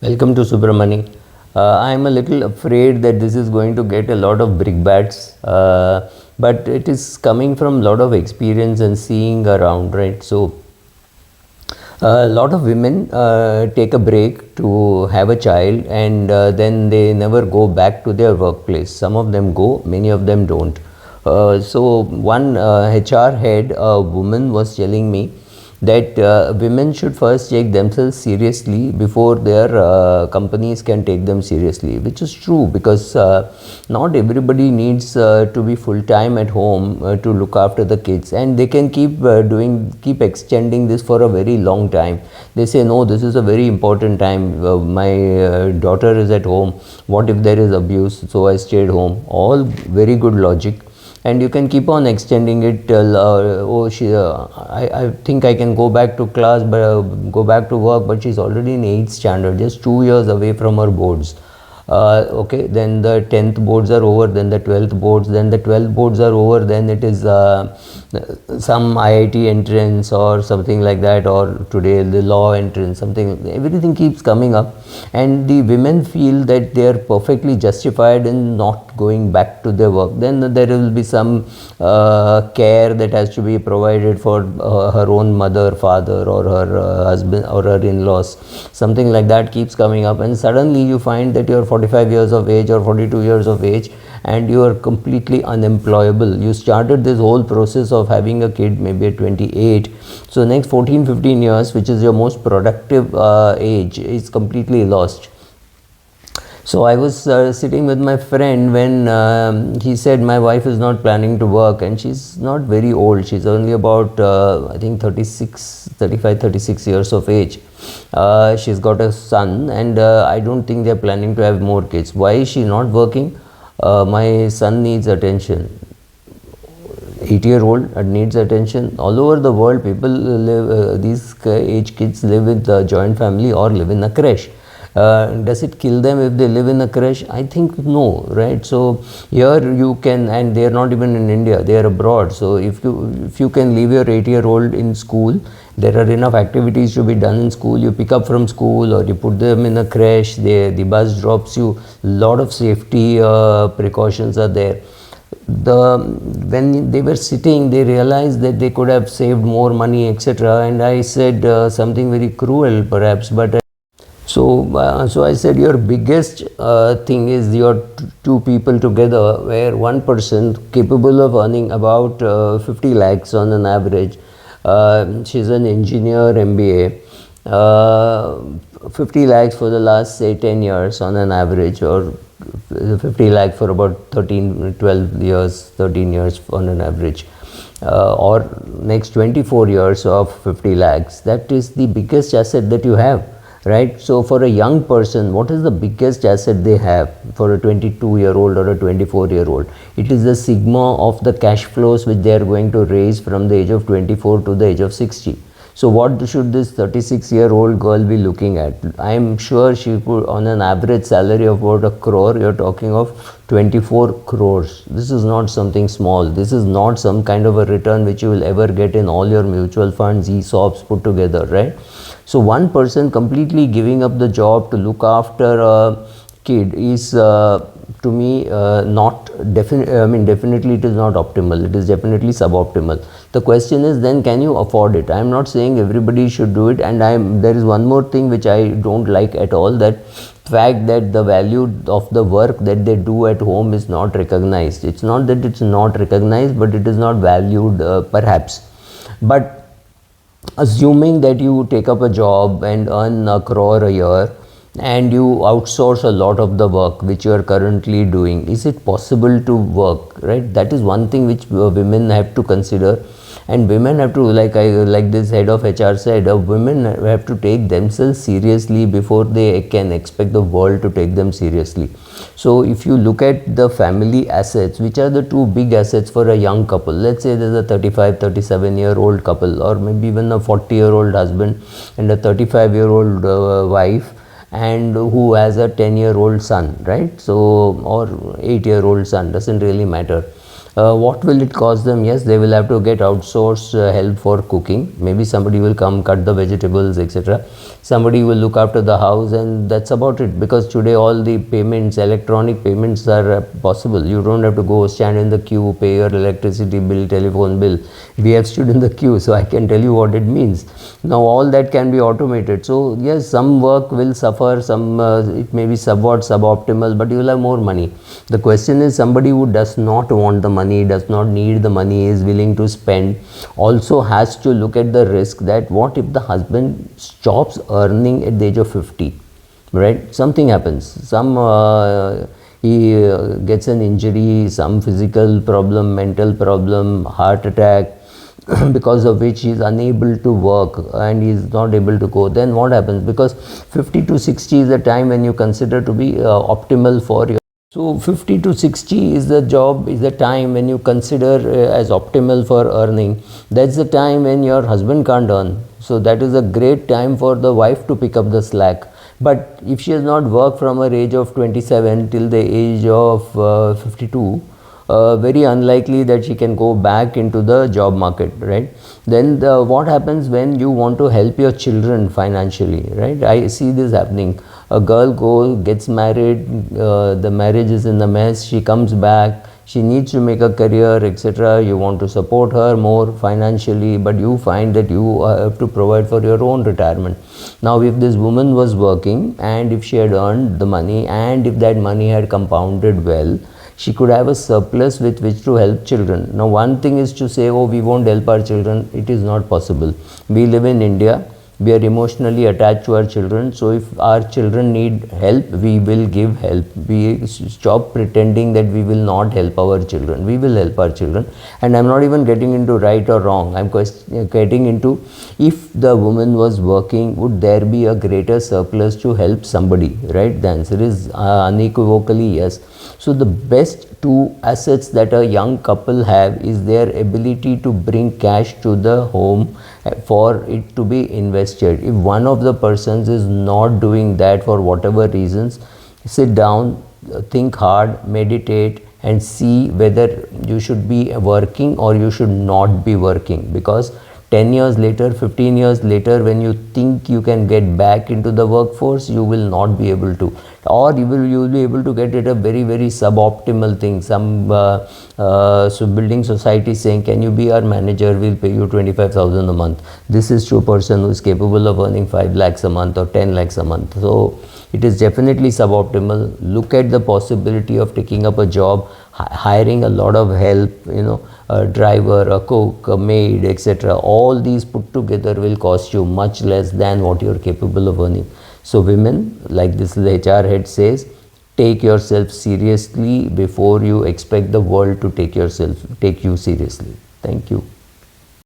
Welcome to Subramani. I am a little afraid that this is going to get a lot of brickbats, but it is coming from a lot of experience and seeing around, right? So, a lot of women take a break to have a child and then they never go back to their workplace. Some of them go, many of them don't. So, one HR head, a woman, was telling me that women should first take themselves seriously before their companies can take them seriously, which is true because not everybody needs to be full time at home to look after the kids, and they can keep extending this for a very long time. They say, no, this is a very important time. My daughter is at home. What if there is abuse? So I stayed home. All very good logic, and you can keep on extending it till I think I can go back to class, but go back to work, but she's already in 8th standard, just 2 years away from her boards. Okay, then the 10th boards are over, then the 12th boards, then the 12th boards are over, then it is some IIT entrance or something like that, or today the law entrance, something, everything keeps coming up, and the women feel that they are perfectly justified in not going back to their work. Then there will be some care that has to be provided for her own mother, father, or her husband or her in-laws, something like that keeps coming up, and suddenly you find that you're 45 years of age or 42 years of age and you are completely unemployable. You started this whole process of having a kid maybe at 28, so next 14-15 years, which is your most productive age, is completely lost. So I was sitting with my friend when he said my wife is not planning to work, and she's not very old. She's only about I think 36 years of age. She's got a son, and I don't think they're planning to have more kids. Why is she not working? My son needs attention. 8-year-old needs attention. All over the world, people live, these age kids live with a joint family or live in a creche. Does it kill them if they live in a creche? I think no, right? So here you can, and they are not even in India, they are abroad. So if you can leave your 8-year-old in school, there are enough activities to be done in school. You pick up from school or you put them in a creche, the bus drops you, lot of safety precautions are there. When they were sitting, they realized that they could have saved more money, etc. And I said something very cruel perhaps, but so I said, your biggest thing is your two people together, where one person capable of earning about 50 lakhs on an average. She's an engineer, MBA. 50 lakhs for the last say 10 years on an average, or 50 lakh for about 12 years, 13 years on an average, or next 24 years of 50 lakhs. That is the biggest asset that you have. Right? So for a young person, what is the biggest asset they have? For a 22-year-old or a 24-year-old, it is the sigma of the cash flows which they are going to raise from the age of 24 to the age of 60. So what should this 36-year-old girl be looking at? I am sure she could, on an average salary of about 1 crore, you are talking of 24 crores. This is not something small. This is not some kind of a return which you will ever get in all your mutual funds, ESOPs put together, right? So one person completely giving up the job to look after a kid is to me definitely it is not optimal. It is definitely suboptimal. The question is then, can you afford it? I am not saying everybody should do it, and there is one more thing which I don't like at all, that fact that the value of the work that they do at home is not recognized. It's not that it's not recognized, but it is not valued perhaps. But assuming that you take up a job and earn 1 crore a year and you outsource a lot of the work which you are currently doing, is it possible to work, right? That is one thing which women have to consider, and women have to, like this head of HR said, women have to take themselves seriously before they can expect the world to take them seriously. So if you look at the family assets, which are the two big assets for a young couple, let's say there's a 35-37-year-old couple, or maybe even a 40-year-old husband and a 35-year-old wife, and who has a 10-year-old son, right? So, or 8-year-old son, doesn't really matter. What will it cost them? Yes, they will have to get outsourced help for cooking. Maybe somebody will come cut the vegetables, etc. Somebody will look after the house, and that's about it. Because today all the payments, electronic payments are possible. You don't have to go stand in the queue, pay your electricity bill, telephone bill. We have stood in the queue, so I can tell you what it means. Now all that can be automated. So yes, some work will suffer, some it may be somewhat suboptimal, but you will have more money. The question is, somebody who does not want the money, does not need the money, is willing to spend, also has to look at the risk that what if the husband stops earning at the age of 50, right? Something happens, he gets an injury, some physical problem, mental problem, heart attack, because of which he is unable to work and he is not able to go. Then what happens? Because 50 to 60 is the time when you consider to be optimal for your. So 50 to 60 is the time when you consider as optimal for earning. That's the time when your husband can't earn. So that is a great time for the wife to pick up the slack. But if she has not worked from her age of 27 till the age of 52, very unlikely that she can go back into the job market, right? Then what happens when you want to help your children financially, right? I see this happening. A girl gets married, the marriage is in the mess, she comes back, she needs to make a career, etc. You want to support her more financially, but you find that you have to provide for your own retirement. Now if this woman was working, and if she had earned the money, and if that money had compounded well, she could have a surplus with which to help children. Now one thing is to say, oh, we won't help our children. It is not possible. We live in India. We are emotionally attached to our children. So if our children need help, we will give help. We stop pretending that we will not help our children. We will help our children. And I'm not even getting into right or wrong. I'm getting into, if the woman was working, would there be a greater surplus to help somebody, right? The answer is unequivocally yes. So the best two assets that a young couple have is their ability to bring cash to the home for it to be invested. If one of the persons is not doing that for whatever reasons, sit down, think hard, meditate, and see whether you should be working or you should not be working. Because 10 years later, 15 years later, when you think you can get back into the workforce, you will not be able to, or you will be able to get it a very, very suboptimal thing. Some building society saying, can you be our manager, we'll pay you 25,000 a month. This is to a person who is capable of earning 5 lakhs a month or 10 lakhs a month. So it is definitely suboptimal. Look at the possibility of taking up a job, hiring a lot of help, a driver, a cook, a maid, etc. All these put together will cost you much less than what you are capable of earning. So women, like this HR head says, take yourself seriously before you expect the world to take you seriously. Thank you.